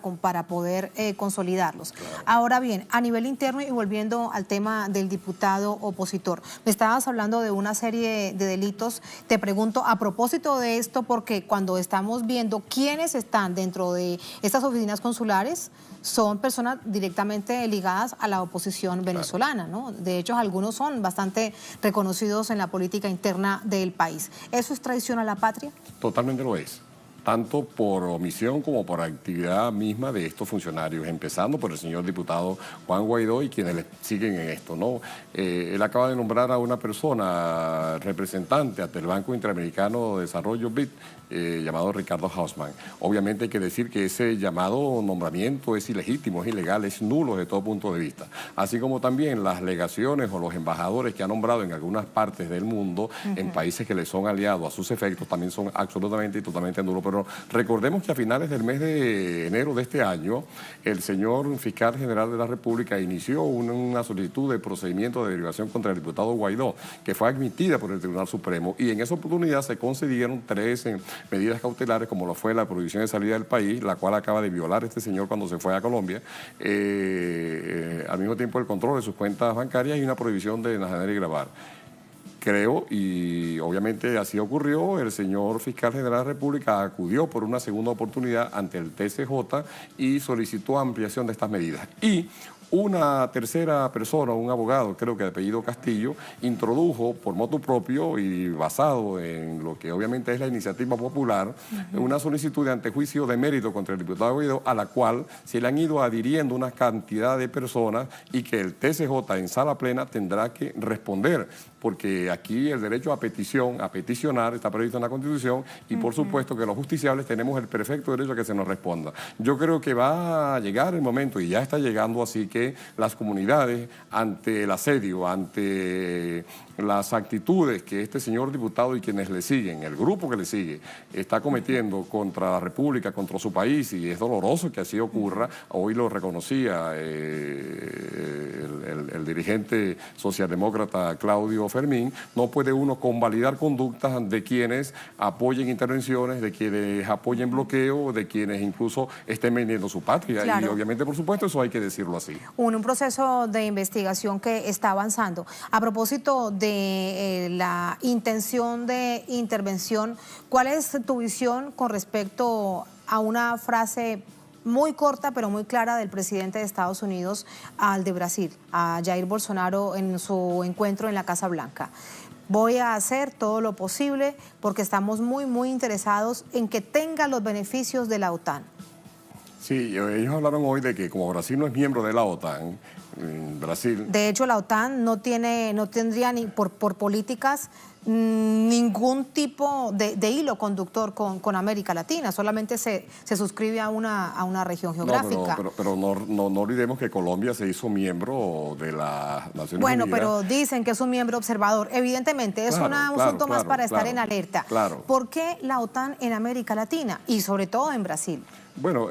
poder consolidarlos. Claro. Ahora bien, a nivel interno y volviendo al tema del diputado opositor, me estabas hablando de una serie de delitos. Te pregunto a propósito de esto, porque cuando estamos viendo quiénes están dentro de estas oficinas consulares, son personas directamente ligadas a la oposición venezolana, ¿no? De hecho, algunos son bastante reconocidos en la política interna del país. ¿Eso es traición a la patria? Totalmente lo es, tanto por omisión como por actividad misma de estos funcionarios, empezando por el señor diputado Juan Guaidó y quienes le siguen en esto, ¿no? Él acaba de nombrar a una persona representante ante el Banco Interamericano de Desarrollo, BID, llamado Ricardo Hausmann. Obviamente hay que decir que ese llamado nombramiento es ilegítimo, es ilegal, es nulo desde todo punto de vista. Así como también las legaciones o los embajadores que ha nombrado en algunas partes del mundo, en países que le son aliados a sus efectos, también son absolutamente y totalmente nulos. Pero recordemos que a finales del mes de enero de este año, el señor fiscal general de la República inició una solicitud de procedimiento de derivación contra el diputado Guaidó, que fue admitida por el Tribunal Supremo, y en esa oportunidad se concedieron 3 medidas cautelares, como lo fue la prohibición de salida del país, la cual acaba de violar este señor cuando se fue a Colombia, al mismo tiempo el control de sus cuentas bancarias y una prohibición de enajenar y grabar. Creo, y obviamente así ocurrió, el señor fiscal general de la República acudió por una segunda oportunidad ante el TCJ y solicitó ampliación de estas medidas. Y una tercera persona, un abogado, creo que de apellido Castillo, introdujo por motu propio y basado en lo que obviamente es la iniciativa popular, una solicitud de antejuicio de mérito contra el diputado Guaidó, a la cual se le han ido adhiriendo una cantidad de personas y que el TCJ en sala plena tendrá que responder, porque aquí el derecho a petición, a peticionar, está previsto en la Constitución y por supuesto que los justiciables tenemos el perfecto derecho a que se nos responda. Yo creo que va a llegar el momento, y ya está llegando, así que las comunidades, ante el asedio, ante las actitudes que este señor diputado y quienes le siguen, el grupo que le sigue, está cometiendo contra la República, contra su país, y es doloroso que así ocurra. Hoy lo reconocía el dirigente socialdemócrata Claudio Fermín. No puede uno convalidar conductas de quienes apoyen intervenciones, de quienes apoyen bloqueo, de quienes incluso estén vendiendo su patria. Claro. Y obviamente, por supuesto, eso hay que decirlo así. Un proceso de investigación que está avanzando. A propósito de la intención de intervención, ¿cuál es tu visión con respecto a una frase muy corta pero muy clara del presidente de Estados Unidos al de Brasil, a Jair Bolsonaro, en su encuentro en la Casa Blanca? Voy a hacer todo lo posible porque estamos muy interesados en que tenga los beneficios de la OTAN. Sí, ellos hablaron hoy de que como Brasil no es miembro de la OTAN, Brasil... De hecho, la OTAN no tendría ni por políticas ningún tipo de hilo conductor con América Latina, solamente se suscribe a una región geográfica. Pero no olvidemos que Colombia se hizo miembro de las Naciones Unidas. Bueno, pero dicen que es un miembro observador. Evidentemente, es un asunto más para estar en alerta. Claro. ¿Por qué la OTAN en América Latina y sobre todo en Brasil? Bueno,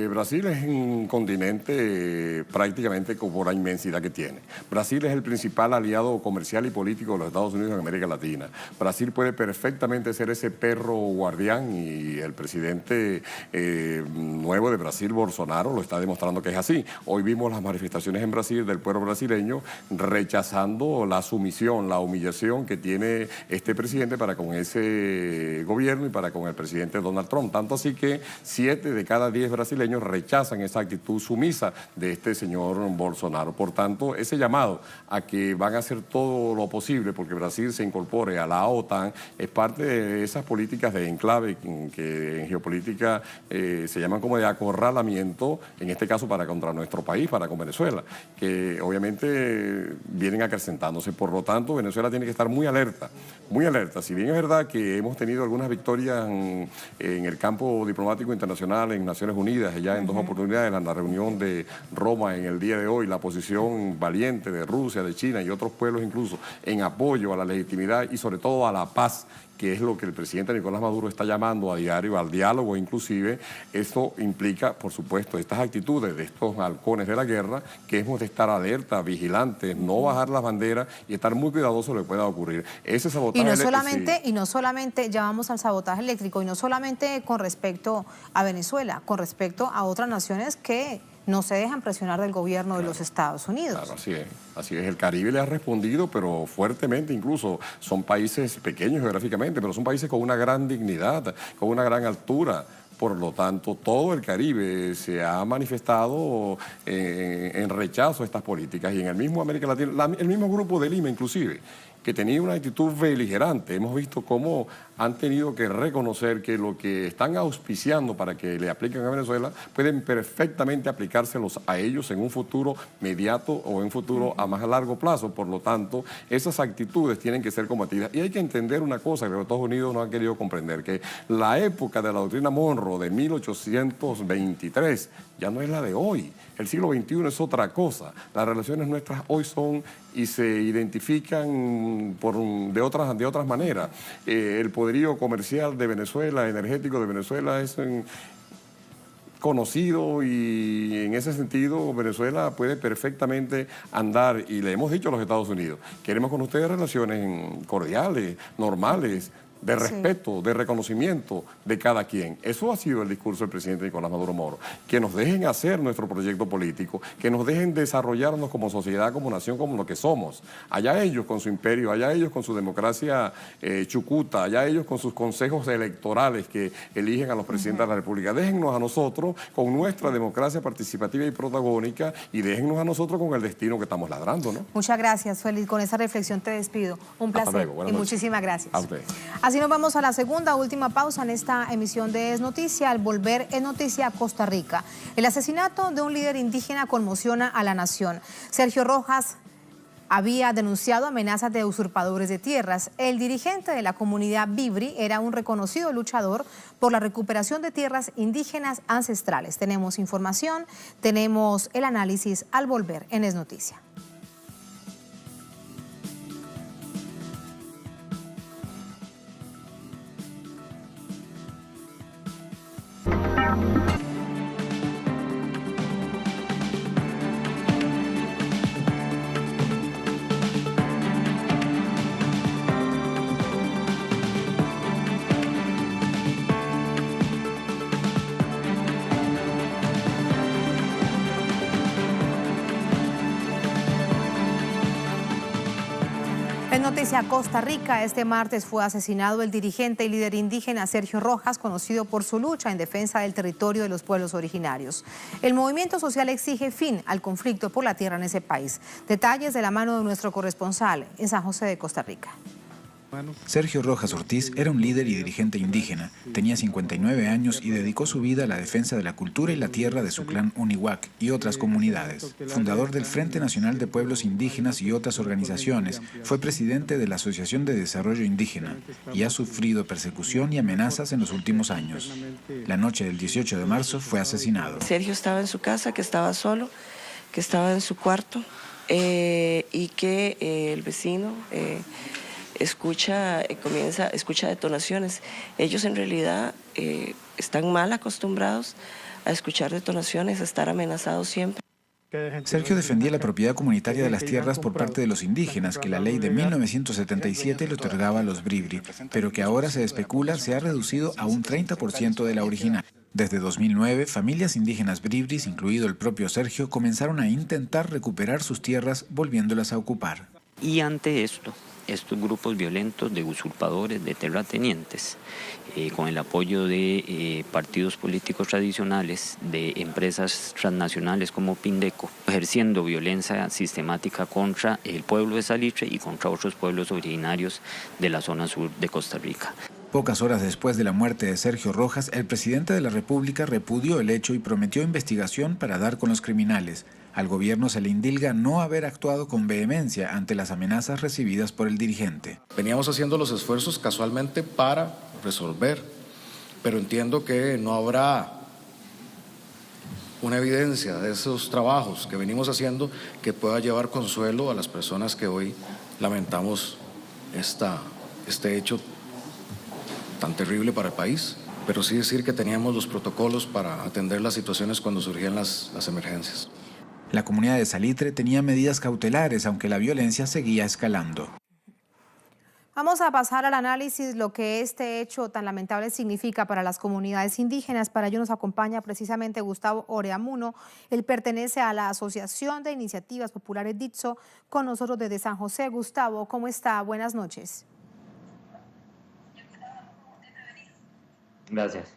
Brasil es un continente prácticamente por la inmensidad que tiene. Brasil es el principal aliado comercial y político de los Estados Unidos en América Latina. Brasil puede perfectamente ser ese perro guardián, y el presidente nuevo de Brasil, Bolsonaro, lo está demostrando que es así. Hoy vimos las manifestaciones en Brasil del pueblo brasileño rechazando la sumisión, la humillación que tiene este presidente para con ese gobierno y para con el presidente Donald Trump. Tanto así que 7 de cada 10 brasileños rechazan esa actitud sumisa de este señor Bolsonaro. Por tanto, ese llamado a que van a hacer todo lo posible porque Brasil se incorpore a la OTAN es parte de esas políticas de enclave que en geopolítica se llaman como de acorralamiento, en este caso contra nuestro país, para con Venezuela, que obviamente vienen acrecentándose. Por lo tanto, Venezuela tiene que estar muy alerta, muy alerta. Si bien es verdad que hemos tenido algunas victorias en el campo diplomático internacional, en Naciones Unidas, ya en 2 oportunidades, en la reunión de Roma en el día de hoy, la posición posición valiente de Rusia, de China y otros pueblos incluso en apoyo a la legitimidad y sobre todo a la paz, que es lo que el presidente Nicolás Maduro está llamando a diario, al diálogo inclusive. Esto implica, por supuesto, estas actitudes de estos halcones de la guerra, que hemos de estar alerta, vigilantes, no bajar las banderas y estar muy cuidadosos de lo que pueda ocurrir. Ese sabotaje y no solamente, ya vamos al sabotaje eléctrico, y no solamente con respecto a Venezuela, con respecto a otras naciones que no se dejan presionar del gobierno de los Estados Unidos. Claro, así es. Así es. El Caribe le ha respondido, pero fuertemente incluso. Son países pequeños geográficamente, pero son países con una gran dignidad, con una gran altura. Por lo tanto, todo el Caribe se ha manifestado en rechazo a estas políticas. Y en el mismo América Latina, el mismo Grupo de Lima inclusive, que tenía una actitud beligerante. Hemos visto cómo han tenido que reconocer que lo que están auspiciando para que le apliquen a Venezuela pueden perfectamente aplicárselos a ellos en un futuro inmediato o en un futuro a más largo plazo. Por lo tanto, esas actitudes tienen que ser combatidas. Y hay que entender una cosa que los Estados Unidos no han querido comprender, que la época de la doctrina Monroe de 1823 ya no es la de hoy. El siglo XXI es otra cosa. Las relaciones nuestras hoy son y se identifican de otras maneras. El poderío comercial de Venezuela, energético de Venezuela es conocido, y en ese sentido Venezuela puede perfectamente andar, y le hemos dicho a los Estados Unidos, queremos con ustedes relaciones cordiales, normales, de respeto, de reconocimiento de cada quien. Eso ha sido el discurso del presidente Nicolás Maduro Moro. Que nos dejen hacer nuestro proyecto político, que nos dejen desarrollarnos como sociedad, como nación, como lo que somos. Allá ellos con su imperio, allá ellos con su democracia chucuta, allá ellos con sus consejos electorales que eligen a los presidentes de la República. Déjennos a nosotros con nuestra democracia participativa y protagónica, y déjennos a nosotros con el destino que estamos ladrando, ¿no? Muchas gracias, Félix. Con esa reflexión te despido. Un placer y muchísimas gracias. A usted. Así nos vamos a la última pausa en esta emisión de Es Noticia. Al volver, Es Noticia Costa Rica. El asesinato de un líder indígena conmociona a la nación. Sergio Rojas había denunciado amenazas de usurpadores de tierras. El dirigente de la comunidad Bribri era un reconocido luchador por la recuperación de tierras indígenas ancestrales. Tenemos información, tenemos el análisis al volver en Es Noticia. En Noticia Costa Rica, este martes fue asesinado el dirigente y líder indígena Sergio Rojas, conocido por su lucha en defensa del territorio de los pueblos originarios. El movimiento social exige fin al conflicto por la tierra en ese país. Detalles de la mano de nuestro corresponsal en San José de Costa Rica. Sergio Rojas Ortiz era un líder y dirigente indígena. Tenía 59 años y dedicó su vida a la defensa de la cultura y la tierra de su clan Unihuac y otras comunidades. Fundador del Frente Nacional de Pueblos Indígenas y otras organizaciones, fue presidente de la Asociación de Desarrollo Indígena y ha sufrido persecución y amenazas en los últimos años. La noche del 18 de marzo fue asesinado. Sergio estaba en su casa, que estaba solo, que estaba en su cuarto y que el vecino escucha detonaciones. Ellos en realidad están mal acostumbrados a escuchar detonaciones, a estar amenazados siempre. Sergio defendía la propiedad comunitaria de las tierras por parte de los indígenas, que la ley de 1977 le otorgaba a los Bribri, pero que ahora se especula se ha reducido a un 30% de la original. Desde 2009, familias indígenas bribris, incluido el propio Sergio, comenzaron a intentar recuperar sus tierras volviéndolas a ocupar. Y ante esto, estos grupos violentos de usurpadores, de terratenientes, con el apoyo de partidos políticos tradicionales, de empresas transnacionales como Pindeco, ejerciendo violencia sistemática contra el pueblo de Salitre y contra otros pueblos originarios de la zona sur de Costa Rica. Pocas horas después de la muerte de Sergio Rojas, el presidente de la República repudió el hecho y prometió investigación para dar con los criminales. Al gobierno se le indilga no haber actuado con vehemencia ante las amenazas recibidas por el dirigente. Veníamos haciendo los esfuerzos casualmente para resolver, pero entiendo que no habrá una evidencia de esos trabajos que venimos haciendo que pueda llevar consuelo a las personas que hoy lamentamos este hecho tan terrible para el país, pero sí decir que teníamos los protocolos para atender las situaciones cuando surgían las emergencias. La comunidad de Salitre tenía medidas cautelares, aunque la violencia seguía escalando. Vamos a pasar al análisis lo que este hecho tan lamentable significa para las comunidades indígenas. Para ello nos acompaña precisamente Gustavo Oreamuno. Él pertenece a la Asociación de Iniciativas Populares DITSO, con nosotros desde San José. Gustavo, ¿cómo está? Buenas noches. Gracias.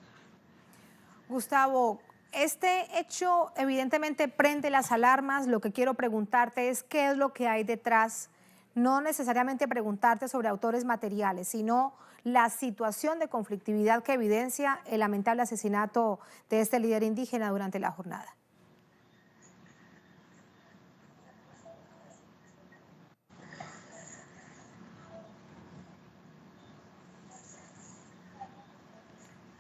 Gustavo, este hecho evidentemente prende las alarmas. Lo que quiero preguntarte es qué es lo que hay detrás. No necesariamente preguntarte sobre autores materiales, sino la situación de conflictividad que evidencia el lamentable asesinato de este líder indígena durante la jornada.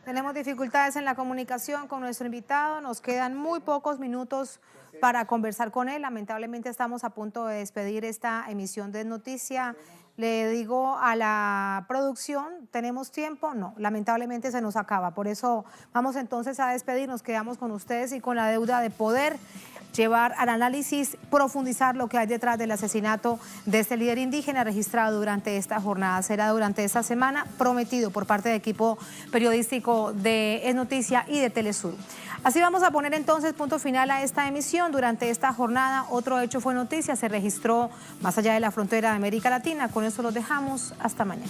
Tenemos dificultades en la comunicación con nuestro invitado, nos quedan muy pocos minutos para conversar con él. Lamentablemente estamos a punto de despedir esta emisión de Noticia. Le digo a la producción, ¿tenemos tiempo? No, lamentablemente se nos acaba. Por eso vamos entonces a despedirnos, quedamos con ustedes y con la deuda de poder llevar al análisis, profundizar lo que hay detrás del asesinato de este líder indígena registrado durante esta jornada. Será durante esta semana, prometido por parte del equipo periodístico de Es Noticia y de Telesur. Así vamos a poner entonces punto final a esta emisión. Durante esta jornada, otro hecho fue noticia, se registró más allá de la frontera de América Latina. Con eso los dejamos. Hasta mañana.